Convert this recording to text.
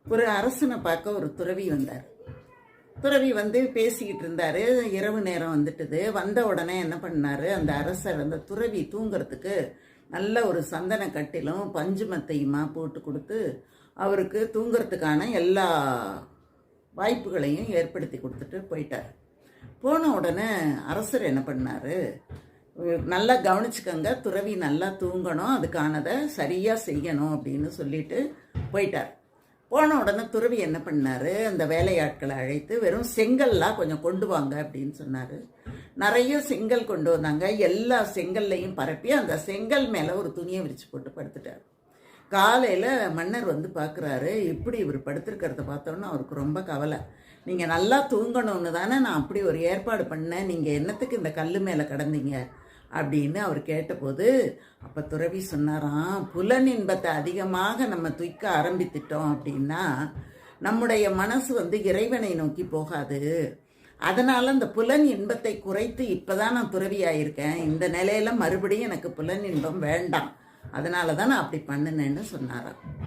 ஒரு அரசனை பார்க்க ஒரு துறவி வந்தார். துறவி வந்து பேசிக்கிட்டு இருந்தார். இரவு நேரம் வந்துட்டுது. வந்த உடனே என்ன பண்ணார், அந்த அரசர் அந்த துறவி தூங்கிறதுக்கு நல்ல ஒரு சந்தன கட்டிலும் பஞ்சு மத்தையுமா போட்டு கொடுத்து அவருக்கு தூங்கிறதுக்கான எல்லா வாய்ப்புகளையும் ஏற்படுத்தி கொடுத்துட்டு போயிட்டார். போன உடனே அரசர் என்ன பண்ணார், நல்லா கவனிச்சுக்கங்க, துறவி நல்லா தூங்கணும், அதுக்கானதை சரியாக செய்யணும் அப்படின்னு சொல்லிட்டு போயிட்டார். போன உடனே துறவி என்ன பண்ணார், அந்த வேலையாட்களை அழைத்து வெறும் செங்கல்லாம் கொஞ்சம் கொண்டு வாங்க அப்படின்னு சொன்னார். நிறைய செங்கல் கொண்டு வந்தாங்க. எல்லா செங்கல்லையும் பரப்பி அந்த செங்கல் மேலே ஒரு துணியை விரித்து போட்டு படுத்துட்டார். காலையில் மன்னர் வந்து பார்க்குறாரு. இப்படி இவர் படுத்திருக்கிறத பார்த்தோன்னா அவருக்கு ரொம்ப கவலை. நீங்கள் நல்லா தூங்கணும்னு தானே நான் அப்படி ஒரு ஏற்பாடு பண்ணேன், நீங்கள் என்னத்துக்கு இந்த கல் மேலே கிடந்தீங்க அப்படின்னு அவர் கேட்டபோது, அப்போ துறவி சொன்னாராம், புலன் இன்பத்தை அதிகமாக நம்ம தூக்க ஆரம்பித்துட்டோம் அப்படின்னா நம்முடைய மனசு வந்து இறைவனை நோக்கி போகாது. அதனால் அந்த புலன் இன்பத்தை குறைத்து இப்போ தான் நான் துறவி ஆயிருக்கேன், இந்த நிலையில் மறுபடியும் எனக்கு புலன் இன்பம் வேண்டாம், அதனால தான் நான் அப்படி பண்ணினேன்னு சொன்னாராம்.